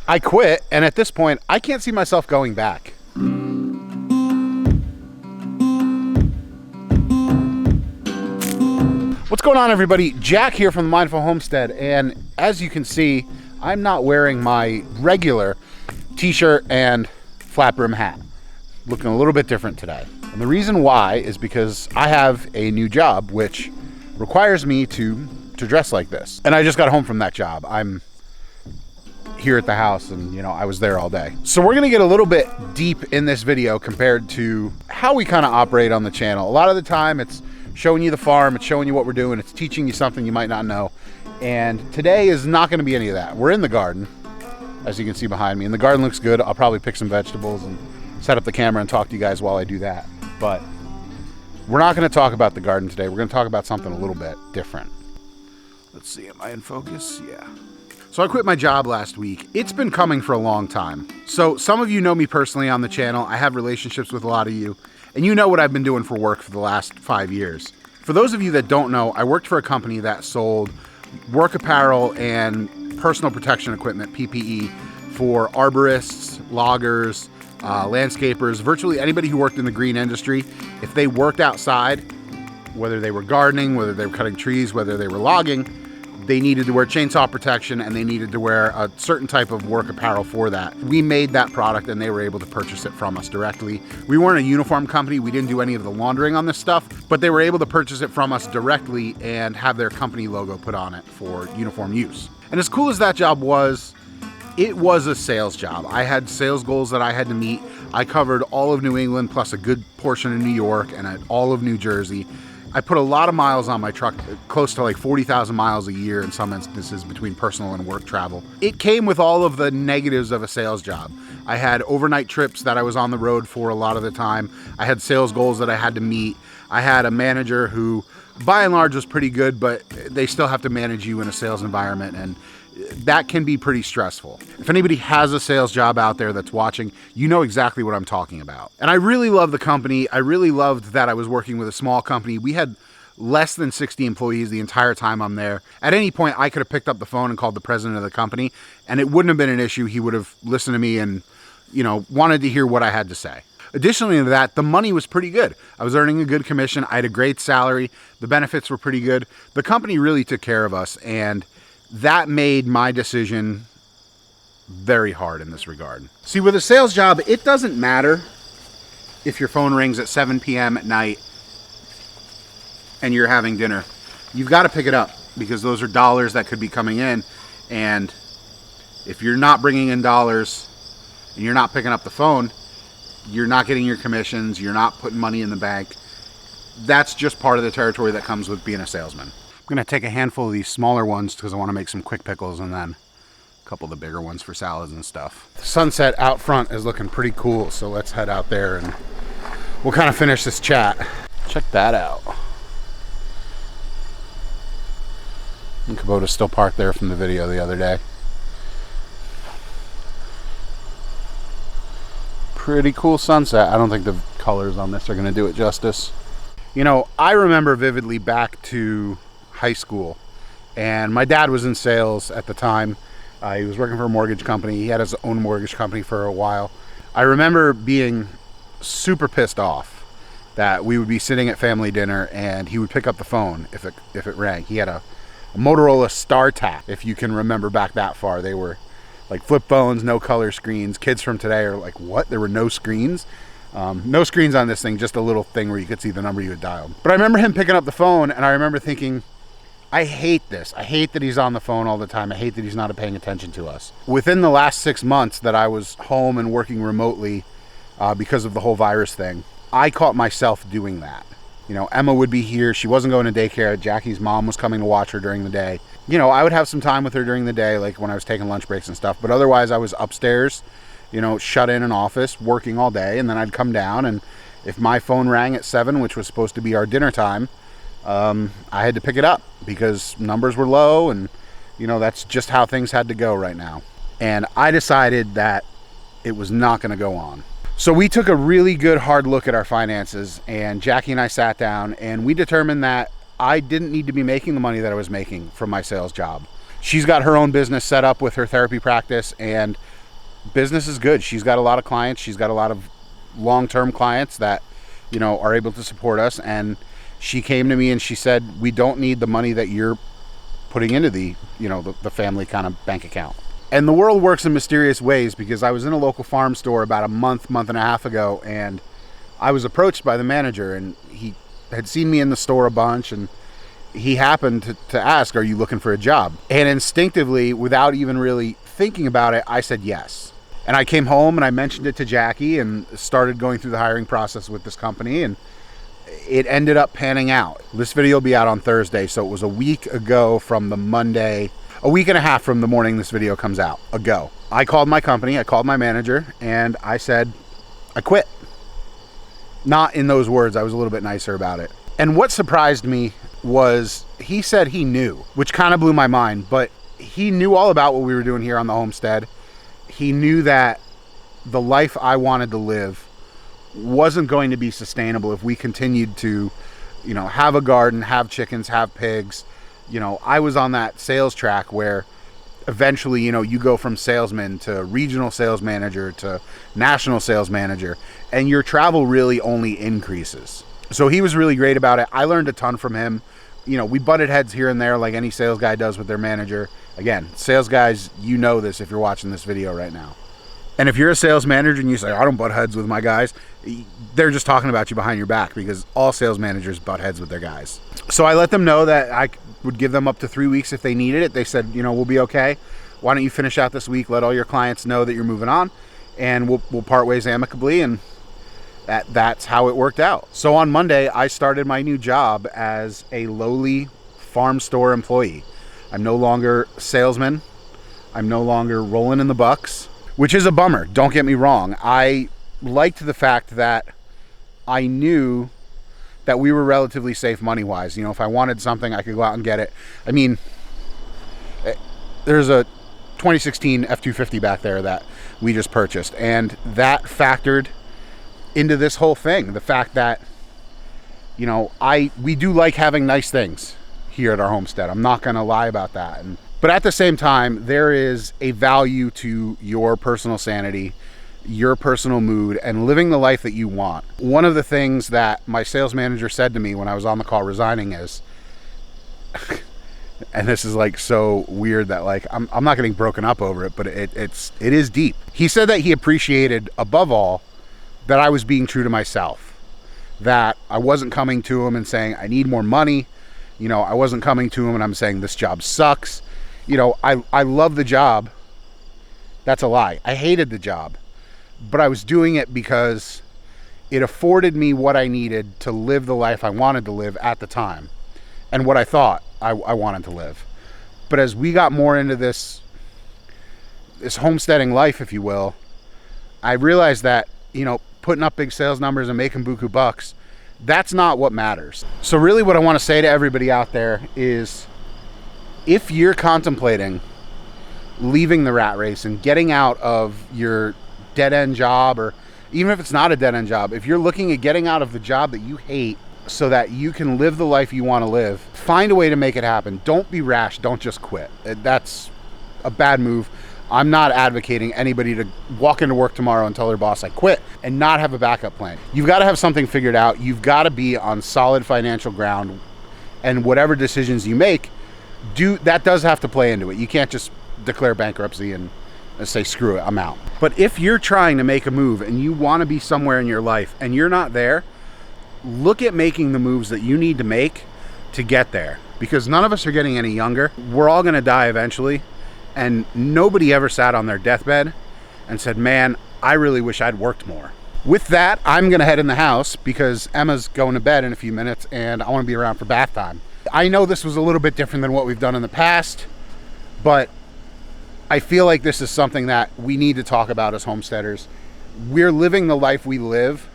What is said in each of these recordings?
I quit, and at this point, I can't see myself going back. What's going on, everybody? Jack here from the Mindful Homestead, and as you can see, I'm not wearing my regular t-shirt and flat brim hat. Looking a little bit different today. And the reason why is because I have a new job which requires me to dress like this. And I just got home from that job. I'm here at the house and I was there all day. So we're gonna get a little bit deep in this video compared to how we kind of operate on the channel. A lot of the time it's showing you the farm, it's showing you what we're doing, it's teaching you something you might not know. And today is not gonna be any of that. We're in the garden, as you can see behind me, and the garden looks good. I'll probably pick some vegetables and set up the camera and talk to you guys while I do that. But we're not gonna talk about the garden today. We're gonna talk about something a little bit different. Let's see, am I in focus? Yeah. So I quit my job last week. It's been coming for a long time. So some of you know me personally on the channel. I have relationships with a lot of you, and you know what I've been doing for work for the last 5 years. For those of you that don't know, I worked for a company that sold work apparel and personal protection equipment, PPE, for arborists, loggers, landscapers, virtually anybody who worked in the green industry. If they worked outside, whether they were gardening, whether they were cutting trees, whether they were logging, they needed to wear chainsaw protection and they needed to wear a certain type of work apparel for that. We made that product and they were able to purchase it from us directly. We weren't a uniform company. We didn't do any of the laundering on this stuff, but they were able to purchase it from us directly and have their company logo put on it for uniform use. And as cool as that job was, it was a sales job. I had sales goals that I had to meet. I covered all of New England plus a good portion of New York and all of New Jersey. I put a lot of miles on my truck, close to like 40,000 miles a year in some instances between personal and work travel. It came with all of the negatives of a sales job. I had overnight trips that I was on the road for a lot of the time. I had sales goals that I had to meet. I had a manager who, by and large, was pretty good, but they still have to manage you in a sales environment, and that can be pretty stressful. If anybody has a sales job out there that's watching, you know exactly what I'm talking about. And I really love the company. I really loved that I was working with a small company. We had less than 60 employees the entire time I'm there. At any point, I could have picked up the phone and called the president of the company, and it wouldn't have been an issue. He would have listened to me and, wanted to hear what I had to say. Additionally to that, the money was pretty good. I was earning a good commission. I had a great salary. The benefits were pretty good. The company really took care of us, and that made my decision very hard in this regard. See, with a sales job, it doesn't matter if your phone rings at 7 p.m. at night and you're having dinner. You've got to pick it up because those are dollars that could be coming in. And if you're not bringing in dollars and you're not picking up the phone, you're not getting your commissions, you're not putting money in the bank. That's just part of the territory that comes with being a salesman. I'm gonna take a handful of these smaller ones because I want to make some quick pickles, and then a couple of the bigger ones for salads and stuff. The sunset out front is looking pretty cool, so let's head out there and we'll kind of finish this chat. Check that out. And Kubota's still parked there from the video the other day. Pretty cool sunset. I don't think the colors on this are gonna do it justice. I remember vividly back to high school, and my dad was in sales at the time. He was working for a mortgage company. He had his own mortgage company for a while. I remember being super pissed off that we would be sitting at family dinner and he would pick up the phone if it rang. He had a Motorola StarTAC, if you can remember back that far. They were like flip phones, no color screens. Kids from today are like, what? There were no screens? No screens on this thing, just a little thing where you could see the number you had dialed. But I remember him picking up the phone, and I remember thinking, I hate this. I hate that he's on the phone all the time. I hate that he's not paying attention to us. Within the last 6 months that I was home and working remotely because of the whole virus thing, I caught myself doing that. Emma would be here. She wasn't going to daycare. Jackie's mom was coming to watch her during the day. I would have some time with her during the day, like when I was taking lunch breaks and stuff. But otherwise, I was upstairs, shut in an office, working all day. And then I'd come down, and if my phone rang at 7, which was supposed to be our dinner time, I had to pick it up because numbers were low, and that's just how things had to go right now. And I decided that it was not going to go on. So we took a really good hard look at our finances, and Jackie and I sat down and we determined that I didn't need to be making the money that I was making from my sales job. She's got her own business set up with her therapy practice, and business is good. She's got a lot of clients. She's got a lot of long-term clients that, you know, are able to support us. And she came to me and she said, we don't need the money that you're putting into the, you know, the family kind of bank account. And the world works in mysterious ways, because I was in a local farm store about a month and a half ago, and I was approached by the manager, and he had seen me in the store a bunch, and he happened to ask, are you looking for a job? And instinctively, without even really thinking about it, I said yes. And I came home and I mentioned it to Jackie and started going through the hiring process with this company, and it ended up panning out. This video will be out on Thursday, so it was a week ago from the Monday, a week and a half from the morning this video comes out ago. I called my company, I called my manager, and I said, I quit. Not in those words, I was a little bit nicer about it. And what surprised me was he said he knew, which kind of blew my mind, but he knew all about what we were doing here on the homestead. He knew that the life I wanted to live wasn't going to be sustainable if we continued to, you know, have a garden, have chickens, have pigs. You know, I was on that sales track where eventually, you know, you go from salesman to regional sales manager to national sales manager, and your travel really only increases. So he was really great about it. I learned a ton from him. You know, we butted heads here and there like any sales guy does with their manager. Again, sales guys, you know this if you're watching this video right now. And if you're a sales manager and you say, I don't butt heads with my guys, they're just talking about you behind your back, because all sales managers butt heads with their guys. So I let them know that I would give them up to 3 weeks if they needed it. They said, you know, we'll be okay. Why don't you finish out this week, let all your clients know that you're moving on, and we'll part ways amicably. And that's how it worked out. So on Monday, I started my new job as a lowly farm store employee. I'm no longer salesman. I'm no longer rolling in the bucks, which is a bummer. Don't get me wrong. I liked the fact that I knew that we were relatively safe money-wise. You know, if I wanted something, I could go out and get it. I mean, there's a 2016 F-250 back there that we just purchased, and that factored into this whole thing. The fact that, you know, we do like having nice things here at our homestead. I'm not going to lie about that. But at the same time, there is a value to your personal sanity, your personal mood, and living the life that you want. One of the things that my sales manager said to me when I was on the call resigning is, and this is like so weird that like I'm not getting broken up over it, but it is deep. He said that he appreciated above all that I was being true to myself, that I wasn't coming to him and saying I need more money. You know, I wasn't coming to him and I'm saying this job sucks. You know, I love the job. That's a lie. I hated the job, but I was doing it because it afforded me what I needed to live the life I wanted to live at the time, and what I thought I wanted to live. But as we got more into this homesteading life, if you will, I realized that, you know, putting up big sales numbers and making buku bucks, that's not what matters. So really what I want to say to everybody out there is, if you're contemplating leaving the rat race and getting out of your dead-end job, or even if it's not a dead-end job, if you're looking at getting out of the job that you hate so that you can live the life you want to live, find a way to make it happen. Don't be rash. Don't just quit. That's a bad move. I'm not advocating anybody to walk into work tomorrow and tell their boss I quit and not have a backup plan. You've got to have something figured out. You've got to be on solid financial ground, and whatever decisions you make, that does have to play into it. You can't just declare bankruptcy and say, screw it, I'm out. But if you're trying to make a move and you want to be somewhere in your life and you're not there, look at making the moves that you need to make to get there, because none of us are getting any younger. We're all going to die eventually. And nobody ever sat on their deathbed and said, man, I really wish I'd worked more. With that, I'm gonna head in the house because Emma's going to bed in a few minutes and I wanna be around for bath time. I know this was a little bit different than what we've done in the past, but I feel like this is something that we need to talk about as homesteaders. We're living the life we live,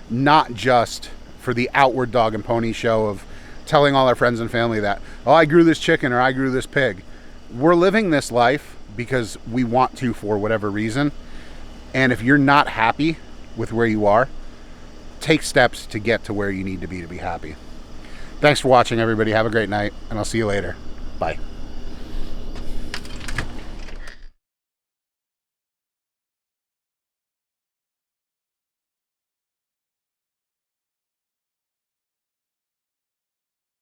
not just for the outward dog and pony show of telling all our friends and family that, oh, I grew this chicken or I grew this pig. We're living this life because we want to, for whatever reason. And if you're not happy with where you are, take steps to get to where you need to be happy. Thanks for watching, everybody. Have a great night, and I'll see you later. Bye.